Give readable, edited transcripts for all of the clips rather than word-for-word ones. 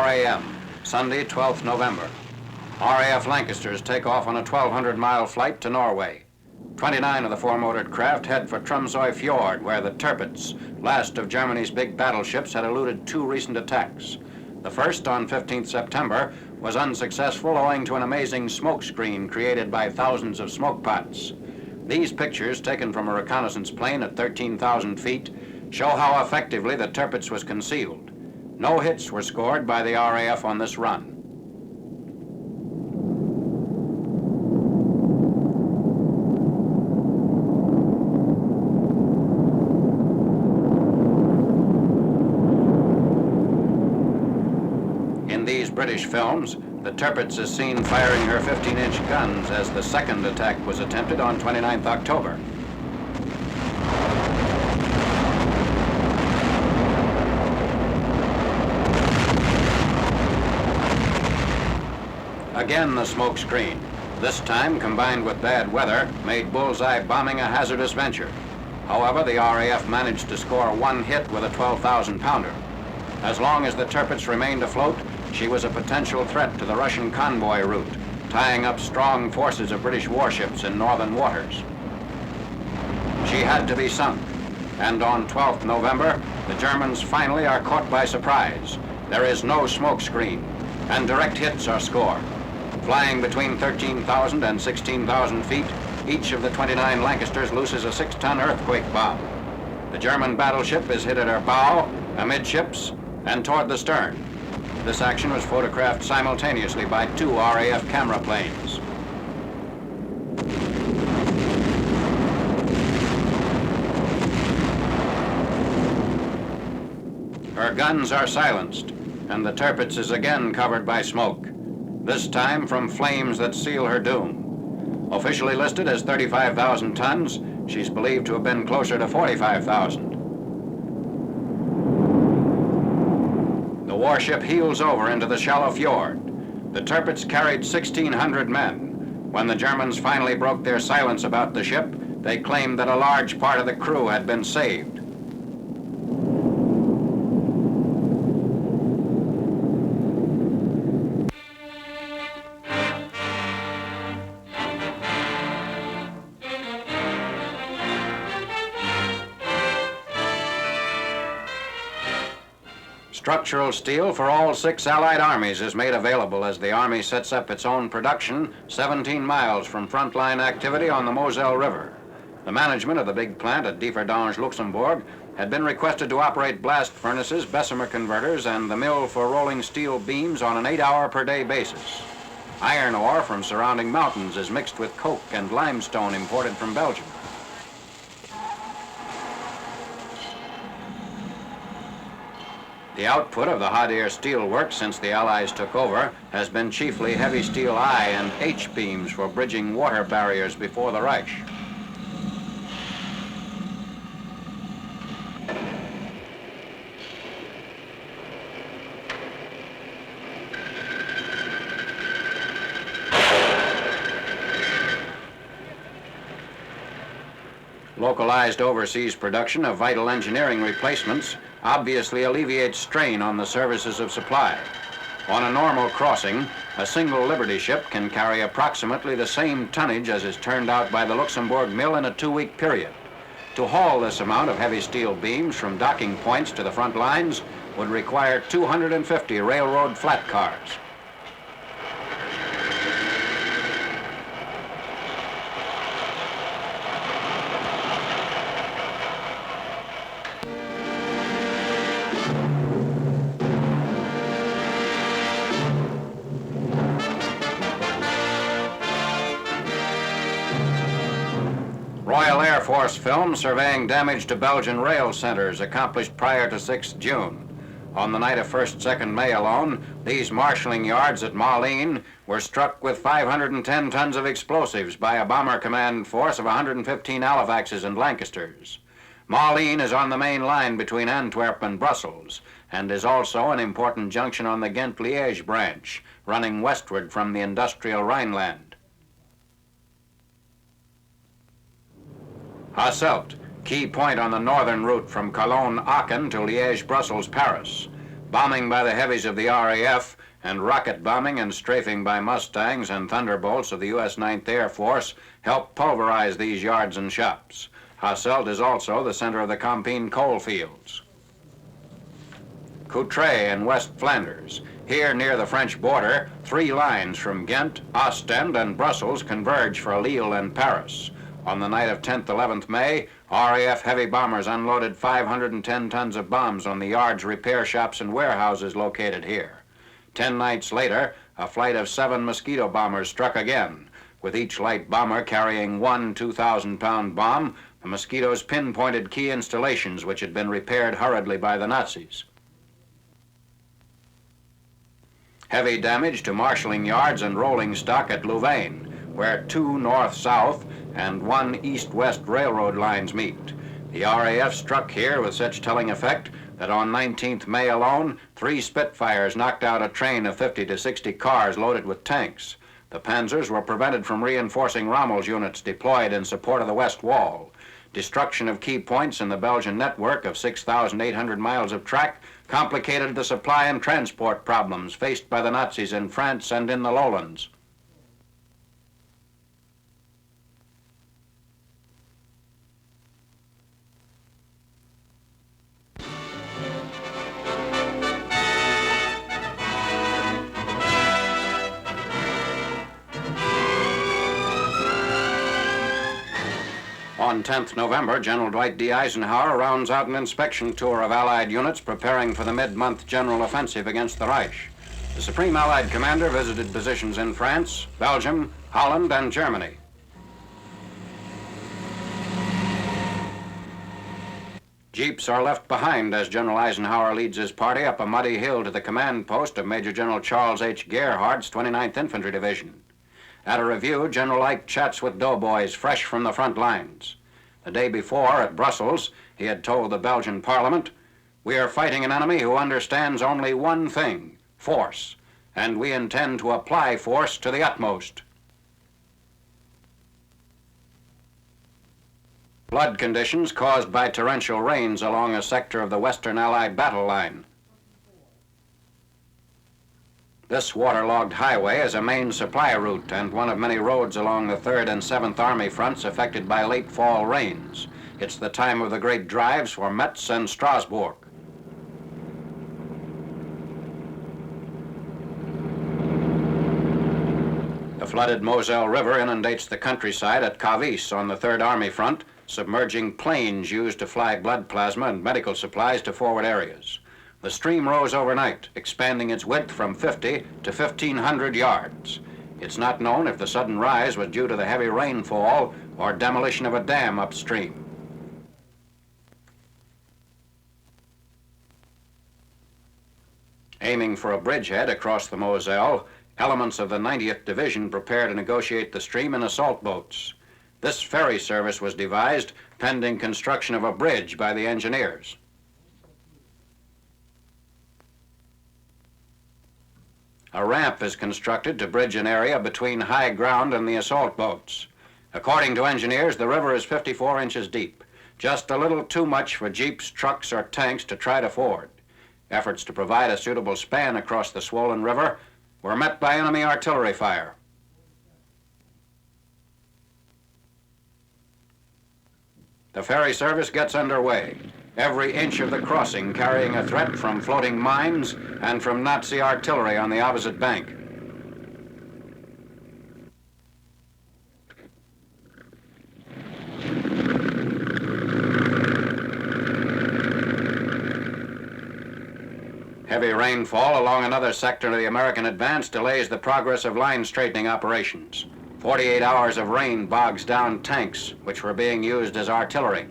A.M., Sunday, 12th November. RAF Lancasters take off on a 1,200-mile flight to Norway. 29 of the four-motored craft head for Tromsøy Fjord, where the TIRPITZ, last of Germany's big battleships, had eluded two recent attacks. The first, on 15th September, was unsuccessful owing to an amazing smoke screen created by thousands of smoke pots. These pictures, taken from a reconnaissance plane at 13,000 feet, show how effectively the TIRPITZ was concealed. No hits were scored by the RAF on this run. In these British films, the TIRPITZ is seen firing her 15-inch guns as the second attack was attempted on 29th October. Again, the smoke screen, this time combined with bad weather, made bullseye bombing a hazardous venture. However, the RAF managed to score one hit with a 12,000-pounder. As long as the TIRPITZ remained afloat, she was a potential threat to the Russian convoy route, tying up strong forces of British warships in northern waters. She had to be sunk, and on 12th November, the Germans finally are caught by surprise. There is no smoke screen, and direct hits are scored. Flying between 13,000 and 16,000 feet, each of the 29 Lancasters looses a 6-ton earthquake bomb. The German battleship is hit at her bow, amidships, and toward the stern. This action was photographed simultaneously by two RAF camera planes. Her guns are silenced, and the TIRPITZ is again covered by smoke, this time from flames that seal her doom. Officially listed as 35,000 tons, she's believed to have been closer to 45,000. The warship heels over into the shallow fjord. The TIRPITZ carried 1,600 men. When the Germans finally broke their silence about the ship, they claimed that a large part of the crew had been saved. Structural steel for all 6 Allied armies is made available as the Army sets up its own production 17 miles from frontline activity on the Moselle River. The management of the big plant at Differdange, Luxembourg, had been requested to operate blast furnaces, Bessemer converters, and the mill for rolling steel beams on an 8-hour-per-day basis. Iron ore from surrounding mountains is mixed with coke and limestone imported from Belgium. The output of the hot air steel works since the Allies took over has been chiefly heavy steel I and H beams for bridging water barriers before the Reich. Localized overseas production of vital engineering replacements obviously alleviates strain on the services of supply. On a normal crossing, a single Liberty ship can carry approximately the same tonnage as is turned out by the Luxembourg mill in a 2-week period. To haul this amount of heavy steel beams from docking points to the front lines would require 250 railroad flat cars. Royal Air Force film surveying damage to Belgian rail centers accomplished prior to 6th June. On the night of 1st-2nd May alone, these marshalling yards at Malines were struck with 510 tons of explosives by a bomber command force of 115 Halifaxes and Lancasters. Malines is on the main line between Antwerp and Brussels, and is also an important junction on the Ghent-Liège branch, running westward from the industrial Rhineland. Hasselt, key point on the northern route from Cologne-Aachen to Liège-Brussels-Paris. Bombing by the heavies of the RAF and rocket bombing and strafing by Mustangs and Thunderbolts of the U.S. 9th Air Force helped pulverize these yards and shops. Hasselt is also the center of the Campine coal fields. Coutray in West Flanders. Here near the French border, 3 lines from Ghent, Ostend, and Brussels converge for Lille and Paris. On the night of 10th, 11th May, RAF heavy bombers unloaded 510 tons of bombs on the yards, repair shops, and warehouses located here. 10 nights later, a flight of 7 Mosquito bombers struck again. With each light bomber carrying one 2,000-pound bomb, the Mosquitoes pinpointed key installations which had been repaired hurriedly by the Nazis. Heavy damage to marshalling yards and rolling stock at Louvain, where 2 north-south and 1 east-west railroad lines meet. The RAF struck here with such telling effect that on 19th May alone, 3 Spitfires knocked out a train of 50 to 60 cars loaded with tanks. The Panzers were prevented from reinforcing Rommel's units deployed in support of the West Wall. Destruction of key points in the Belgian network of 6,800 miles of track complicated the supply and transport problems faced by the Nazis in France and in the lowlands. On 10th November, General Dwight D. Eisenhower rounds out an inspection tour of Allied units preparing for the mid-month general offensive against the Reich. The Supreme Allied Commander visited positions in France, Belgium, Holland, and Germany. Jeeps are left behind as General Eisenhower leads his party up a muddy hill to the command post of Major General Charles H. Gerhardt's 29th Infantry Division. At a review, General Ike chats with doughboys fresh from the front lines. The day before, at Brussels, he had told the Belgian Parliament, "We are fighting an enemy who understands only one thing, force, and we intend to apply force to the utmost." Flood conditions caused by torrential rains along a sector of the Western Allied battle line. This waterlogged highway is a main supply route and one of many roads along the 3rd and 7th Army fronts affected by late fall rains. It's the time of the great drives for Metz and Strasbourg. The flooded Moselle River inundates the countryside at Cavis on the 3rd Army front, submerging planes used to fly blood plasma and medical supplies to forward areas. The stream rose overnight, expanding its width from 50 to 1,500 yards. It's not known if the sudden rise was due to the heavy rainfall or demolition of a dam upstream. Aiming for a bridgehead across the Moselle, elements of the 90th Division prepare to negotiate the stream in assault boats. This ferry service was devised pending construction of a bridge by the engineers. A ramp is constructed to bridge an area between high ground and the assault boats. According to engineers, the river is 54 inches deep, just a little too much for jeeps, trucks, or tanks to try to ford. Efforts to provide a suitable span across the swollen river were met by enemy artillery fire. The ferry service gets underway, every inch of the crossing carrying a threat from floating mines and from Nazi artillery on the opposite bank. Heavy rainfall along another sector of the American advance delays the progress of line straightening operations. 48 hours of rain bogs down tanks, which were being used as artillery.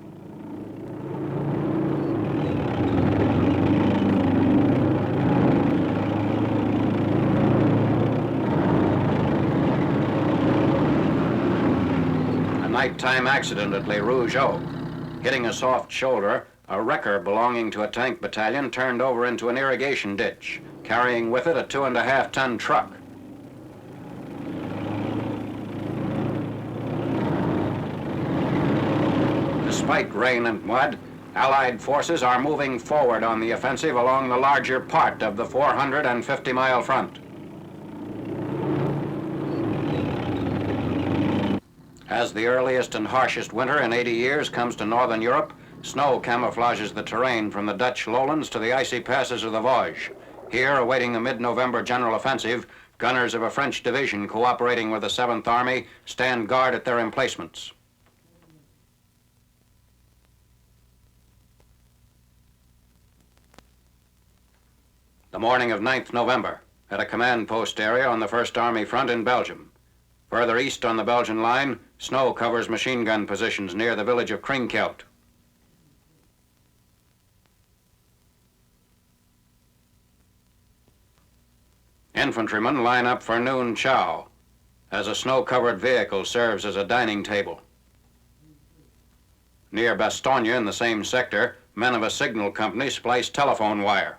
A nighttime accident at Les Rougeaux. Hitting a soft shoulder, A wrecker belonging to a tank battalion turned over into an irrigation ditch, carrying with it a 2.5-ton truck. Despite rain and mud, Allied forces are moving forward on the offensive along the larger part of the 450-mile front. As the earliest and harshest winter in 80 years comes to northern Europe, snow camouflages the terrain from the Dutch lowlands to the icy passes of the Vosges. Here, awaiting the mid-November general offensive, gunners of a French division cooperating with the 7th Army stand guard at their emplacements. The morning of 9th November, at a command post area on the 1st Army front in Belgium. Further east on the Belgian line, snow covers machine gun positions near the village of Krinkelt. Infantrymen line up for noon chow, as a snow-covered vehicle serves as a dining table. Near Bastogne, in the same sector, men of a signal company splice telephone wire.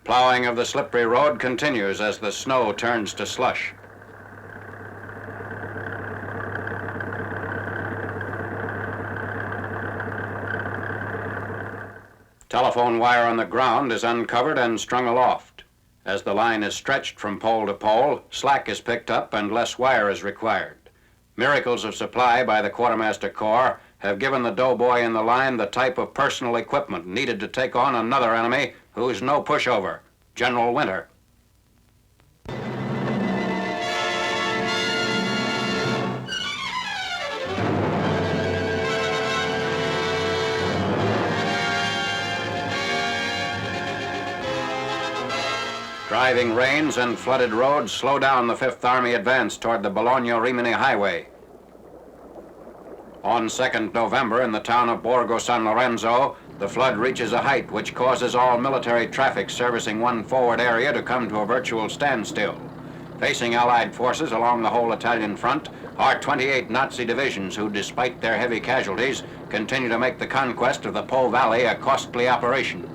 Plowing of the slippery road continues as the snow turns to slush. Telephone wire on the ground is uncovered and strung aloft. As the line is stretched from pole to pole, slack is picked up and less wire is required. Miracles of supply by the Quartermaster Corps have given the doughboy in the line the type of personal equipment needed to take on another enemy who's no pushover, General Winter. Driving rains and flooded roads slow down the 5th Army advance toward the Bologna-Rimini Highway. On 2nd November, in the town of Borgo San Lorenzo, the flood reaches a height which causes all military traffic servicing one forward area to come to a virtual standstill. Facing Allied forces along the whole Italian front are 28 Nazi divisions who, despite their heavy casualties, continue to make the conquest of the Po Valley a costly operation.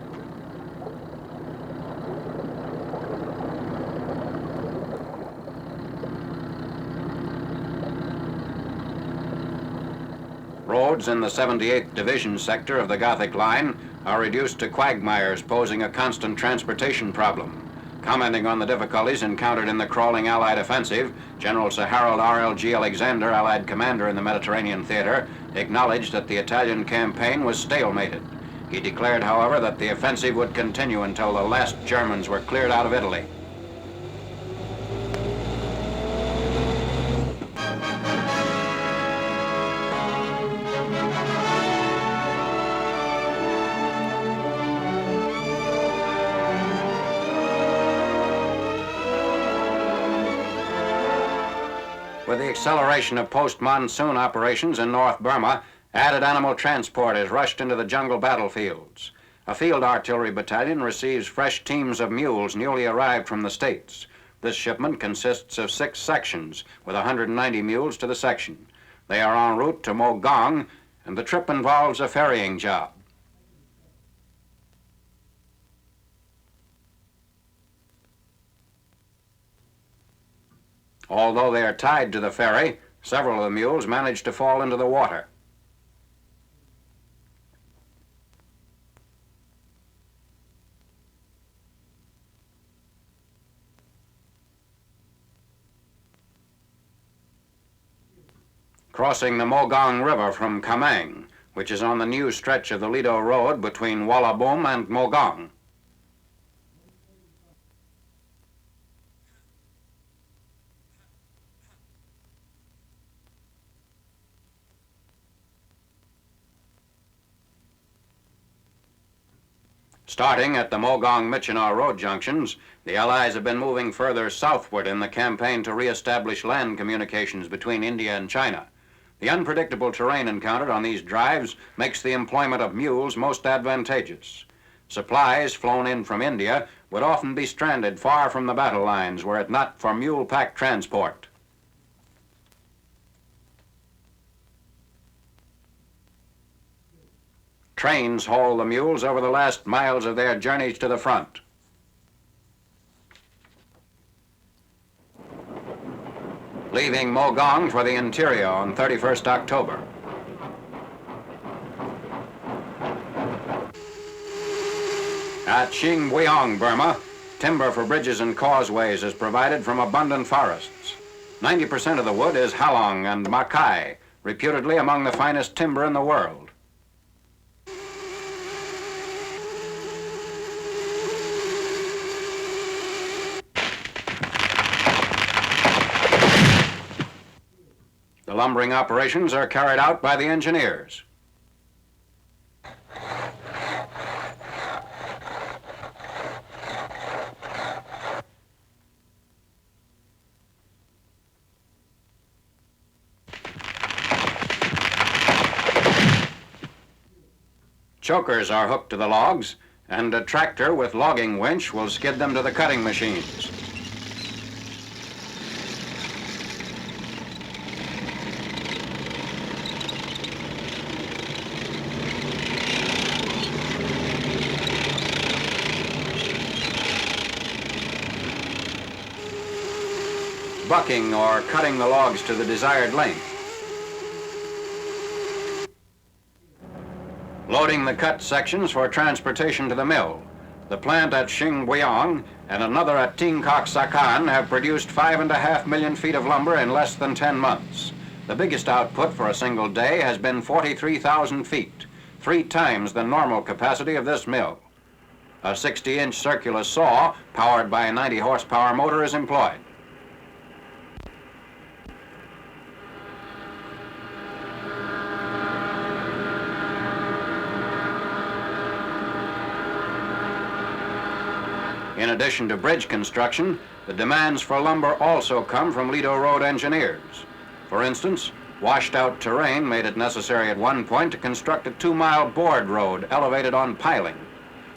Roads in the 78th Division sector of the Gothic Line are reduced to quagmires, posing a constant transportation problem. Commenting on the difficulties encountered in the crawling Allied offensive, General Sir Harold R.L.G. Alexander, Allied commander in the Mediterranean theater, acknowledged that the Italian campaign was stalemated. He declared, however, that the offensive would continue until the last Germans were cleared out of Italy. With the acceleration of post-monsoon operations in North Burma, added animal transport is rushed into the jungle battlefields. A field artillery battalion receives fresh teams of mules newly arrived from the States. This shipment consists of 6 sections, with 190 mules to the section. They are en route to Mogong, and the trip involves a ferrying job. Although they are tied to the ferry, several of the mules manage to fall into the water. Crossing the Mogong River from Kamang, which is on the new stretch of the Lido Road between Wallabum and Mogong. Starting at the Mogong-Myitkyina road junctions, the Allies have been moving further southward in the campaign to re-establish land communications between India and China. The unpredictable terrain encountered on these drives makes the employment of mules most advantageous. Supplies flown in from India would often be stranded far from the battle lines were it not for mule-pack transport. Trains haul the mules over the last miles of their journeys to the front. Leaving Mogong for the interior on 31st October. At Xingyang, Burma, timber for bridges and causeways is provided from abundant forests. 90% of the wood is halong and makai, reputedly among the finest timber in the world. The lumbering operations are carried out by the engineers. Chokers are hooked to the logs, and a tractor with logging winch will skid them to the cutting machines. Bucking or cutting the logs to the desired length. Loading the cut sections for transportation to the mill. The plant at Xingyang and another at Tingkok Sakan have produced 5.5 million feet of lumber in less than 10 months. The biggest output for a single day has been 43,000 feet, 3 times the normal capacity of this mill. A 60-inch circular saw powered by a 90 horsepower motor is employed. In addition to bridge construction, the demands for lumber also come from Lido Road engineers. For instance, washed-out terrain made it necessary at one point to construct a 2-mile board road elevated on piling.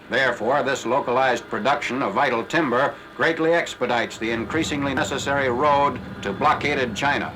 Therefore, this localized production of vital timber greatly expedites the increasingly necessary road to blockaded China.